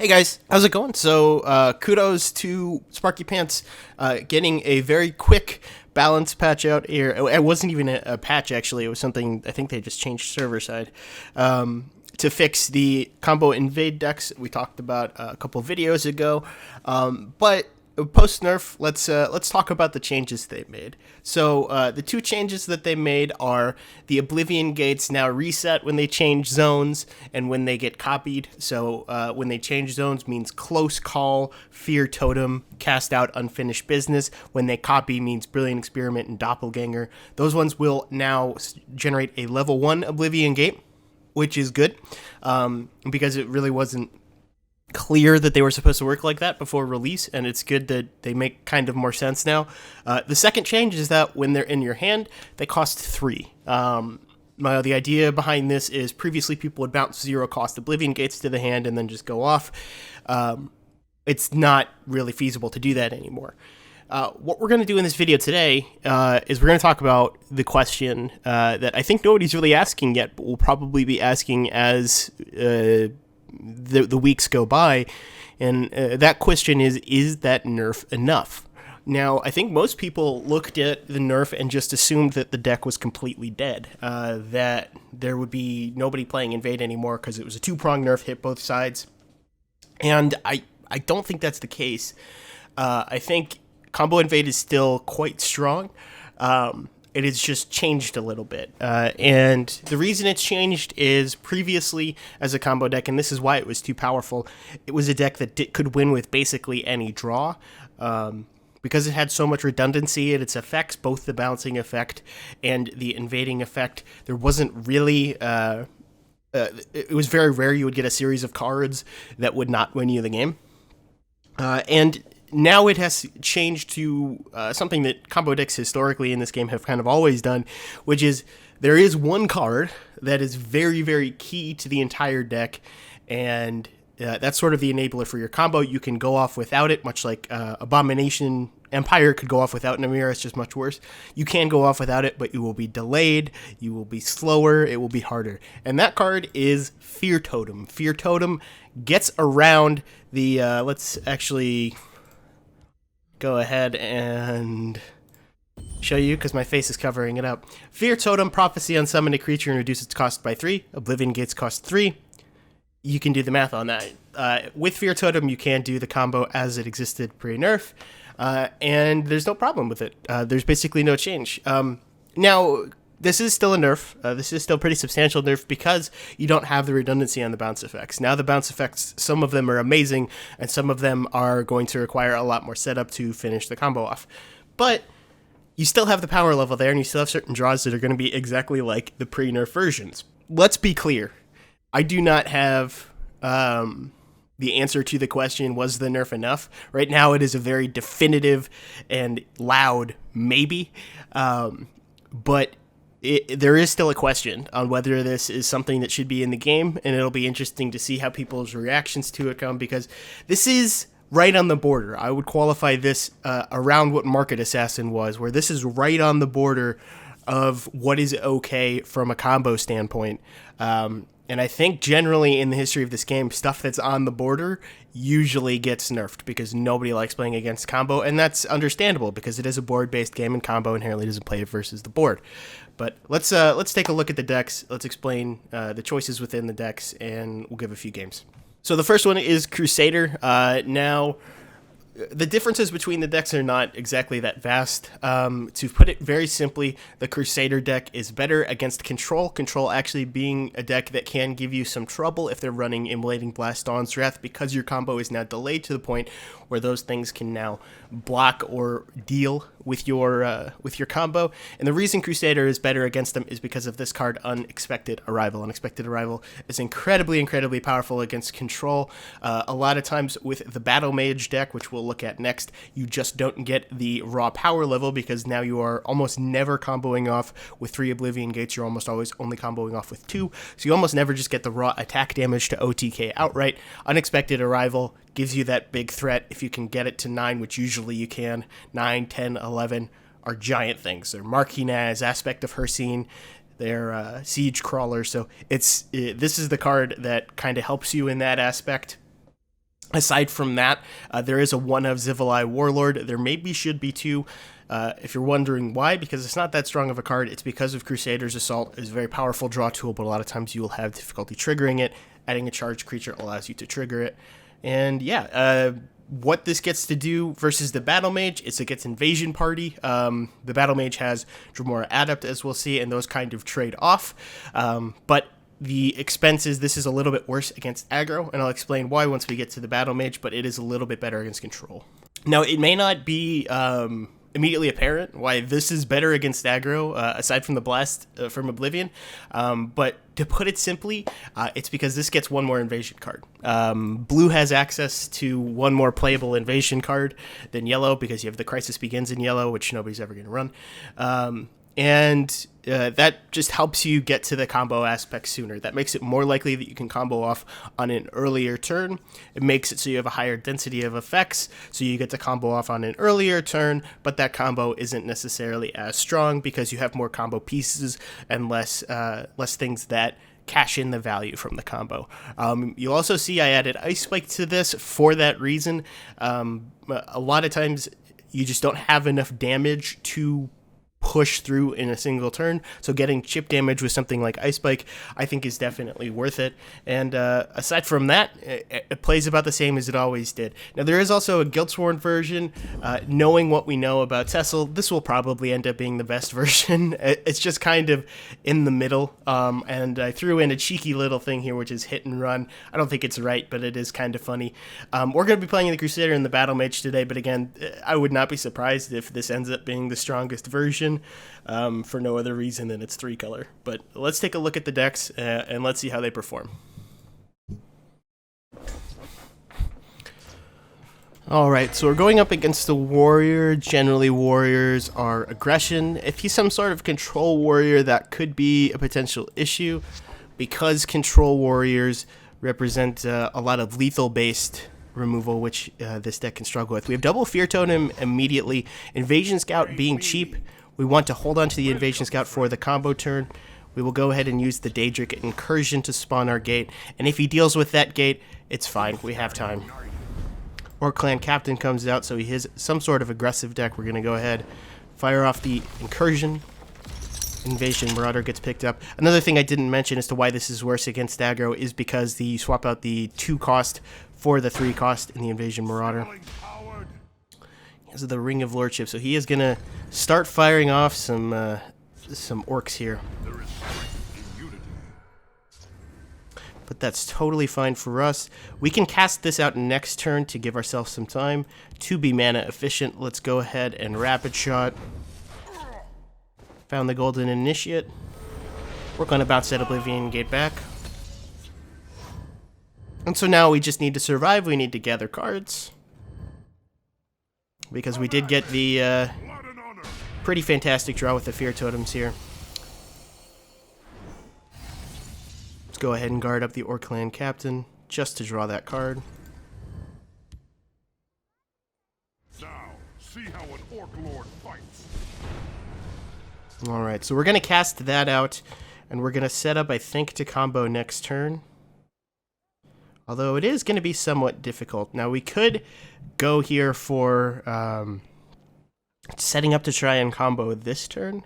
Hey guys, how's it going? So, kudos to Sparky Pants getting a very quick balance patch out here. It wasn't even a patch, actually. It was something, I think they just changed server side to fix the combo invade decks we talked about a couple videos ago. But post nerf, let's talk about the changes they made. So the two changes that they made are the Oblivion gates now reset when they change zones and when they get copied. So when they change zones means close call, fear totem, cast out unfinished business. When they copy means brilliant experiment and doppelganger. Those ones will now generate a level 1 Oblivion gate, which is good because it really wasn't clear that they were supposed to work like that before release, and it's good that they make kind of more sense now. The second change is that when they're in your hand, they cost 3. The idea behind this is previously people would bounce 0 cost Oblivion gates to the hand and then just go off. It's not really feasible to do that anymore. What we're going to do in this video today is we're going to talk about the question that I think nobody's really asking yet, but we'll probably be asking as the weeks go by, and that question is that nerf enough? Now, I think most people looked at the nerf and just assumed that the deck was completely dead, that there would be nobody playing Invade anymore because it was a 2-prong nerf, hit both sides, and I don't think that's the case. I think Combo Invade is still quite strong. It has just changed a little bit. And the reason it's changed is previously as a combo deck, and this is why it was too powerful, it was a deck that could win with basically any draw. Because it had so much redundancy in its effects, both the bouncing effect and the invading effect, there wasn't really... it was very rare you would get a series of cards that would not win you the game. And now it has changed to something that combo decks historically in this game have kind of always done, which is there is one card that is very, very key to the entire deck, and that's sort of the enabler for your combo. You can go off without it, much like Abomination Empire could go off without Namira. It's just much worse. You can go off without it, but you will be delayed, you will be slower, it will be harder. And that card is Fear Totem. Fear Totem gets around the, let's actually go ahead and show you because my face is covering it up. Fear Totem, Prophecy on summon a creature and reduce its cost by 3. Oblivion gates cost 3. You can do the math on that. With Fear Totem, you can do the combo as it existed pre-nerf, and there's no problem with it. There's basically no change. Now, this is still a nerf. This is still pretty substantial nerf because you don't have the redundancy on the bounce effects. Now the bounce effects, some of them are amazing, and some of them are going to require a lot more setup to finish the combo off. But you still have the power level there, and you still have certain draws that are going to be exactly like the pre-nerf versions. Let's be clear. I do not have the answer to the question, was the nerf enough? Right now it is a very definitive and loud maybe, but there is still a question on whether this is something that should be in the game, and it'll be interesting to see how people's reactions to it come, because this is right on the border. I would qualify this around what Market Assassin was, where this is right on the border of what is okay from a combo standpoint. And I think generally in the history of this game, stuff that's on the border usually gets nerfed because nobody likes playing against combo, and that's understandable because it is a board-based game and combo inherently doesn't play it versus the board. But let's take a look at the decks. Let's explain the choices within the decks, and we'll give a few games. So the first one is Crusader. Now, the differences between the decks are not exactly that vast. To put it very simply, the Crusader deck is better against Control. Control actually being a deck that can give you some trouble if they're running Immolating Blast, Dawn's Wrath, because your combo is now delayed to the point where those things can now block or deal with your combo. And the reason Crusader is better against them is because of this card, Unexpected Arrival. Unexpected Arrival is incredibly, incredibly powerful against Control. A lot of times with the Battle Mage deck, which we'll look at next, you just don't get the raw power level because now you are almost never comboing off with 3 Oblivion gates. You're almost always only comboing off with 2. So you almost never just get the raw attack damage to OTK outright. Unexpected Arrival gives you that big threat if you can get it to 9, which usually you can. 9, 10, 11 are giant things. They're Marquinez, Aspect of Hercene, they're Siege Crawler. So this is the card that kind of helps you in that aspect. Aside from that, there is a 1 of Zivalai Warlord. There maybe should be 2. If you're wondering why, because it's not that strong of a card, it's because of Crusader's Assault. It's a very powerful draw tool, but a lot of times you will have difficulty triggering it. Adding a charged creature allows you to trigger it. And yeah, what this gets to do versus the Battle Mage is it gets Invasion Party. The Battle Mage has Dremora Adept, as we'll see, and those kind of trade off. But the expenses, this is a little bit worse against aggro, and I'll explain why once we get to the Battle Mage, but it is a little bit better against control. Now, it may not be immediately apparent why this is better against aggro, aside from the Blast from Oblivion, but to put it simply, it's because this gets 1 more invasion card. Blue has access to 1 more playable invasion card than yellow, because you have the Crisis Begins in yellow, which nobody's ever going to run. And that just helps you get to the combo aspect sooner. That makes it more likely that you can combo off on an earlier turn. It makes it so you have a higher density of effects, so you get to combo off on an earlier turn, but that combo isn't necessarily as strong because you have more combo pieces and less things that cash in the value from the combo. You'll also see I added Ice Spike to this for that reason. A lot of times you just don't have enough damage to push through in a single turn, so getting chip damage with something like Ice Spike I think is definitely worth it. And aside from that, it plays about the same as it always did. Now there is also a Guiltsworn version. Knowing what we know about Cecil, this will probably end up being the best version. It's just kind of in the middle, and I threw in a cheeky little thing here, which is Hit and Run. I don't think it's right, but it is kind of funny. We're going to be playing the Crusader and the Battle Mage today, but again, I would not be surprised if this ends up being the strongest version, for no other reason than it's 3-color. But let's take a look at the decks, and let's see how they perform. Alright, so we're going up against the Warrior. Generally, Warriors are aggression. If he's some sort of control Warrior, that could be a potential issue, because control Warriors represent a lot of lethal-based removal, which this deck can struggle with. We have double Fear Totem immediately. Invasion Scout being cheap, we want to hold on to the Invasion Scout for the combo turn. We will go ahead and use the Daedric Incursion to spawn our gate, and if he deals with that gate, it's fine. We have time. Orc Clan Captain comes out, so he has some sort of aggressive deck. We're going to go ahead, fire off the Incursion. Invasion Marauder gets picked up. Another thing I didn't mention as to why this is worse against aggro is because you swap out the 2 cost for the 3 cost in the Invasion Marauder. He has the Ring of Lordship, so he is going to start firing off some orcs here. But that's totally fine for us. We can cast this out next turn to give ourselves some time to be mana efficient. Let's go ahead and Rapid Shot. Found the Golden Initiate. We're going to bounce that Oblivion Gate back. And so now we just need to survive. We need to gather cards, because we did get the pretty fantastic draw with the Fear Totems here. Let's go ahead and guard up the Orc Clan Captain just to draw that card. Now, see how an Orc Lord fights. Alright, so we're going to cast that out, and we're going to set up, I think, to combo next turn. Although it is going to be somewhat difficult. Now, we could go here for setting up to try and combo this turn.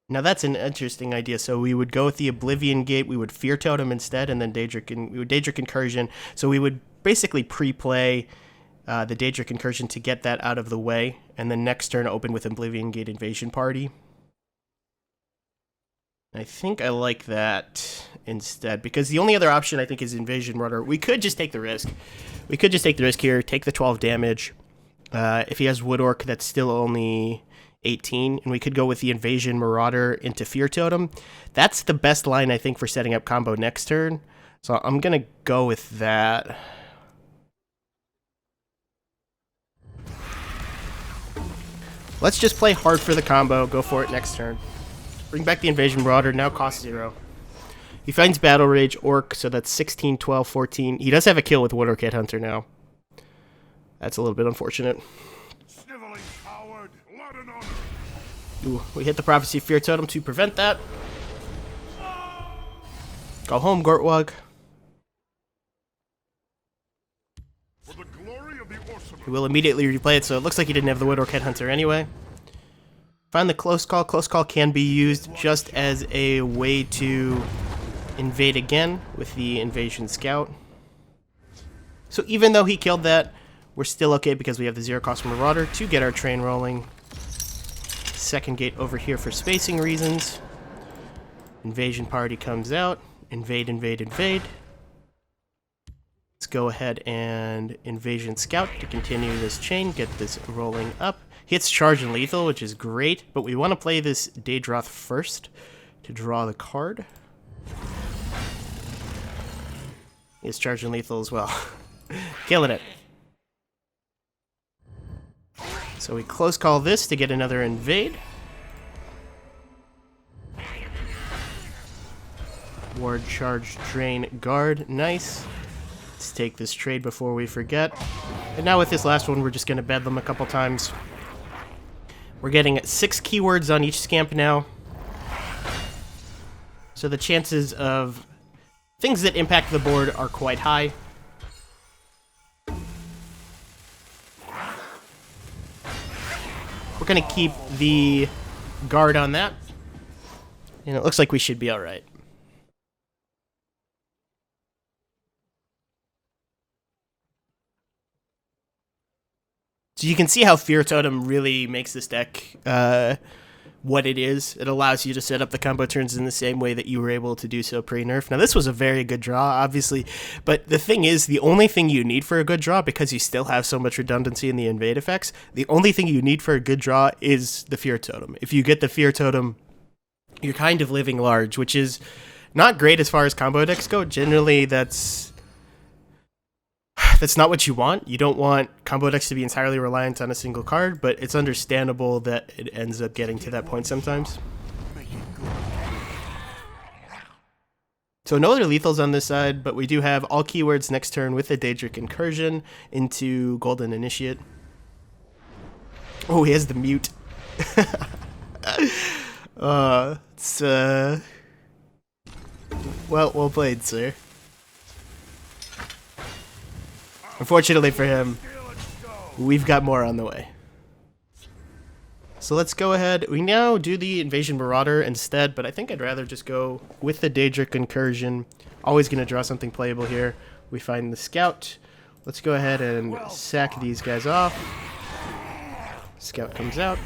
Now, that's an interesting idea. So we would go with the Oblivion Gate, we would Fear Totem instead, and then we would Daedric Incursion. So we would basically pre-play the Daedric Incursion to get that out of the way, and then next turn open with Oblivion Gate Invasion Party. I think I like that instead, because the only other option I think is Invasion Marauder. We could just take the risk. We could just take the risk here, take the 12 damage. If he has Wood Orc, that's still only 18, and we could go with the Invasion Marauder into Fear Totem. That's the best line, I think, for setting up combo next turn. So I'm going to go with that. Let's just play hard for the combo, go for it next turn. Bring back the Invasion Marauder, now cost 0. He finds Battle Rage Orc, so that's 16, 12, 14. He does have a kill with Wood Orc Headhunter now. That's a little bit unfortunate. Sniveling coward, blood and honor. Ooh, we hit the Prophecy Fear Totem to prevent that. Go home, Gortwog. For the glory of the Orcimer. He will immediately replay it, so it looks like he didn't have the Woodork Headhunter anyway. Find the close call. Close call can be used just as a way to invade again with the Invasion Scout. So even though he killed that, we're still okay because we have the zero cost Marauder to get our train rolling. Second gate over here for spacing reasons. Invasion party comes out. Invade, invade, invade. Let's go ahead and Invasion Scout to continue this chain, get this rolling up. Hits charge and lethal, which is great, but we want to play this Daedroth first to draw the card. It's charge and lethal as well. Killing it. So we close call this to get another invade. Ward, charge, drain, guard. Nice. Let's take this trade before we forget. And now with this last one, we're just going to bed them a couple times. We're getting 6 keywords on each scamp now. So the chances of things that impact the board are quite high. We're going to keep the guard on that. And it looks like we should be alright. So you can see how Fear Totem really makes this deck what it is. It allows you to set up the combo turns in the same way that you were able to do so pre-nerf. Now, this was a very good draw, obviously, but the thing is, the only thing you need for a good draw, because you still have so much redundancy in the invade effects, the only thing you need for a good draw is the Fear Totem. If you get the Fear Totem, you're kind of living large, which is not great as far as combo decks go. Generally, that's not what you want. You don't want combo decks to be entirely reliant on a single card, but it's understandable that it ends up getting to that point sometimes. So no other lethals on this side, but we do have all keywords next turn with a Daedric Incursion into Golden Initiate. Oh, he has the mute. It's well played, sir. Unfortunately for him, we've got more on the way. So let's go ahead. We now do the Invasion Marauder instead, but I think I'd rather just go with the Daedric Incursion. Always going to draw something playable here. We find the Scout. Let's go ahead and sack these guys off. Scout comes out.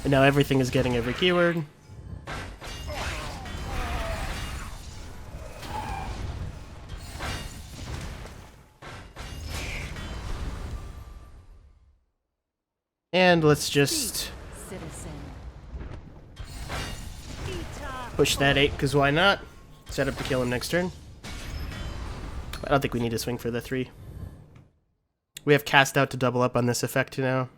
And now everything is getting every keyword. And let's just push that 8, because why not? Set up to kill him next turn. I don't think we need to swing for the 3. We have Cast Out to double up on this effect now.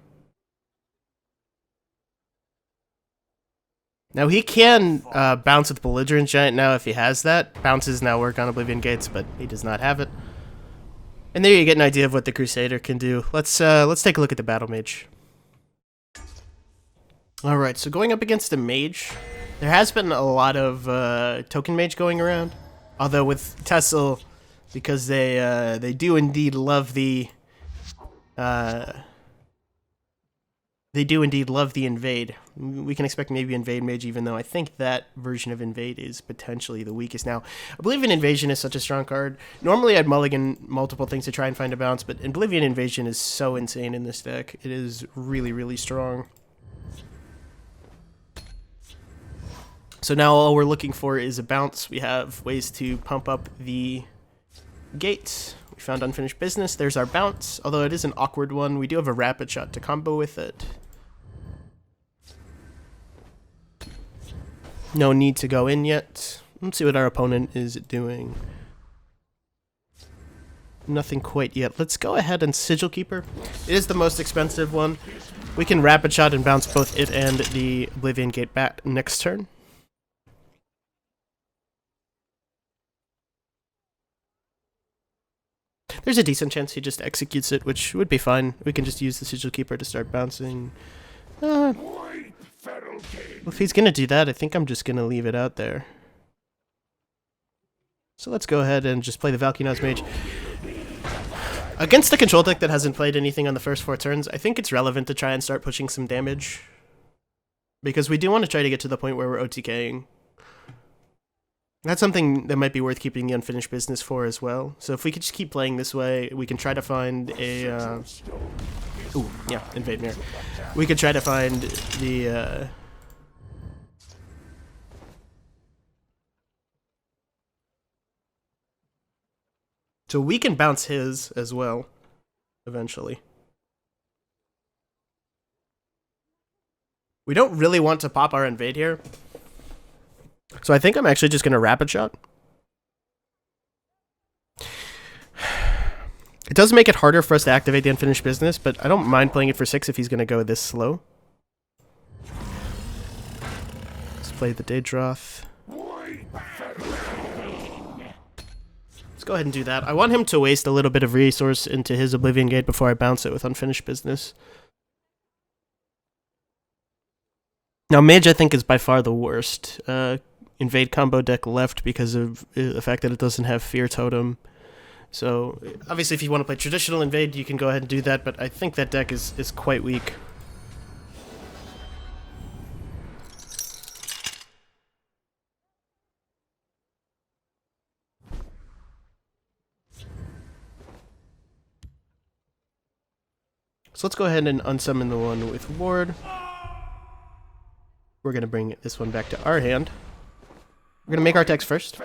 Now he can bounce with Belligerent Giant now if he has that. Bounces now work on Oblivion Gates, but he does not have it. And there you get an idea of what the Crusader can do. Let's take a look at the Battle Mage. Alright, so going up against a mage, there has been a lot of token mage going around. Although with Tessel, because they do indeed love the invade. We can expect maybe invade mage, even though I think that version of invade is potentially the weakest. Now, Oblivion Invasion is such a strong card. Normally I'd mulligan multiple things to try and find a bounce, but Oblivion Invasion is so insane in this deck. It is really, really strong. So now all we're looking for is a bounce. We have ways to pump up the gates. We found unfinished business. There's our bounce, although it is an awkward one. We do have a rapid shot to combo with it. No need to go in yet. Let's see what our opponent is doing. Nothing quite yet. Let's go ahead and Sigil Keeper. It is the most expensive one. We can rapid shot and bounce both it and the Oblivion Gate back next turn. There's a decent chance he just executes it, which would be fine. We can just use the Sigil Keeper to start bouncing. Well, if he's going to do that, I think I'm just going to leave it out there. So let's go ahead and just play the Valkyna's Mage. Against a control deck that hasn't played anything on the first 4 turns, I think it's relevant to try and start pushing some damage. Because we do want to try to get to the point where we're OTKing. That's something that might be worth keeping the unfinished business for as well. So if we could just keep playing this way, we can try to find a... Ooh, yeah, Invade Mirror. We could try to find the... So we can bounce his as well, eventually. We don't really want to pop our Invade here. So I think I'm actually just going to Rapid Shot. It does make it harder for us to activate the unfinished business, but I don't mind playing it for 6 if he's going to go this slow. Let's play the Daedroth. Let's go ahead and do that. I want him to waste a little bit of resource into his Oblivion Gate before I bounce it with unfinished business. Now, Mage, I think, is by far the worst Invade combo deck left because of the fact that it doesn't have Fear Totem. So, obviously, if you want to play traditional Invade, you can go ahead and do that, but I think that deck is quite weak. So let's go ahead and unsummon the one with Ward. We're going to bring this one back to our hand. We're going to make our text first.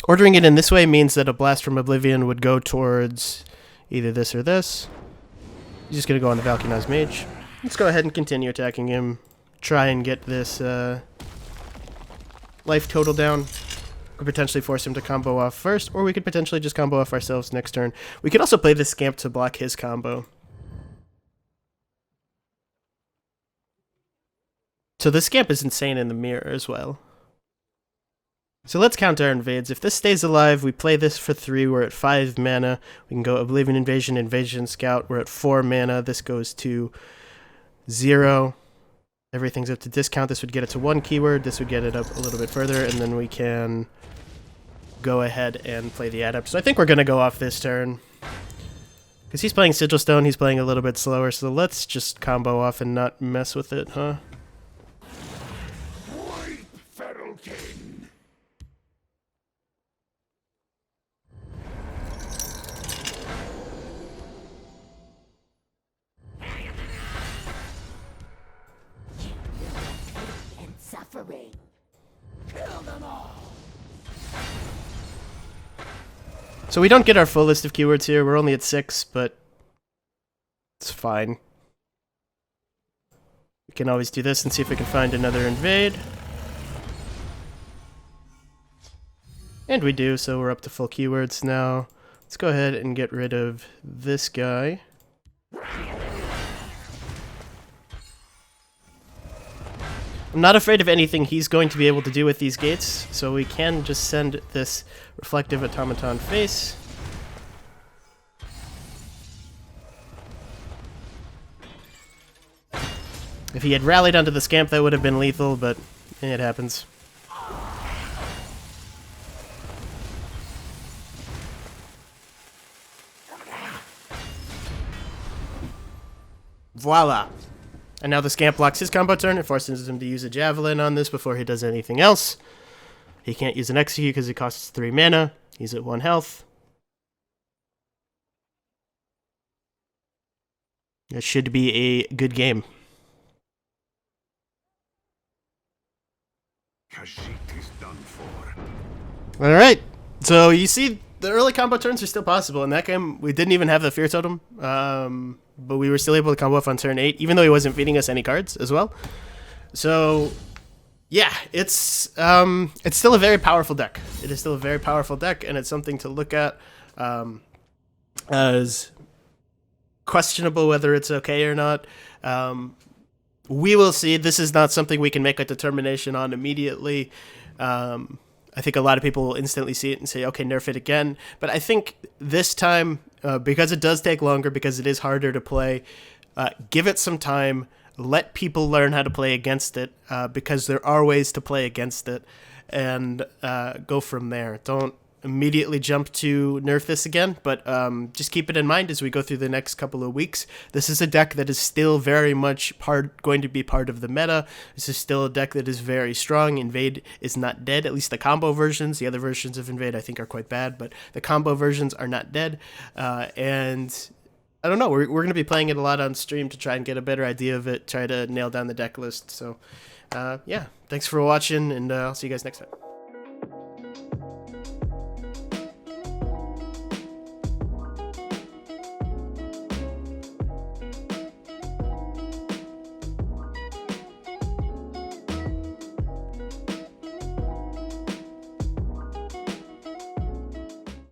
Ordering it in this way means that a Blast from Oblivion would go towards either this or this. He's just going to go on the Valkyna's Mage. Let's go ahead and continue attacking him. Try and get this life total down. Could potentially force him to combo off first, or we could potentially just combo off ourselves next turn. We could also play the Scamp to block his combo. So the Scamp is insane in the mirror as well. So let's counter our invades. If this stays alive, we play this for 3. We're at 5 mana. We can go Oblivion Invasion, Invasion Scout. We're at 4 mana. This goes to 0. Everything's up to discount. This would get it to 1 keyword. This would get it up a little bit further, and then we can go ahead and play the Adept. So I think we're going to go off this turn. Because he's playing Sigil Stone, he's playing a little bit slower, so let's just combo off and not mess with it, huh? Suffering. Kill them all. So we don't get our full list of keywords here. We're only at 6, but it's fine. We can always do this and see if we can find another invade. And we do, so we're up to full keywords now. Let's go ahead and get rid of this guy. I'm not afraid of anything he's going to be able to do with these gates, so we can just send this Reflective Automaton face. If he had rallied onto the Scamp, that would have been lethal, but it happens. Voila! And now the Scamp blocks his combo turn. It forces him to use a Javelin on this before he does anything else. He can't use an Execute because it costs 3 mana. He's at 1 health. That should be a good game. Alright, so you see the early combo turns are still possible. In that game, we didn't even have the Fear Totem. But we were still able to combo off on turn 8, even though he wasn't feeding us any cards as well. So, yeah, it's still a very powerful deck. It is still a very powerful deck, and it's something to look at as questionable whether it's okay or not. We will see. This is not something we can make a determination on immediately. I think a lot of people will instantly see it and say, okay, nerf it again. But I think this time, because it does take longer, because it is harder to play, give it some time, let people learn how to play against it, because there are ways to play against it. and go from there. Don't immediately jump to nerf this again, but just keep it in mind as we go through the next couple of weeks. This is a deck that is still very much going to be part of the meta. This is still a deck that is very strong. Invade is not dead, at least the combo versions. The other versions of Invade I think are quite bad, but the combo versions are not dead. And I don't know, we're going to be playing it a lot on stream to try and get a better idea of it, try to nail down the deck list. So yeah, thanks for watching, and I'll see you guys next time.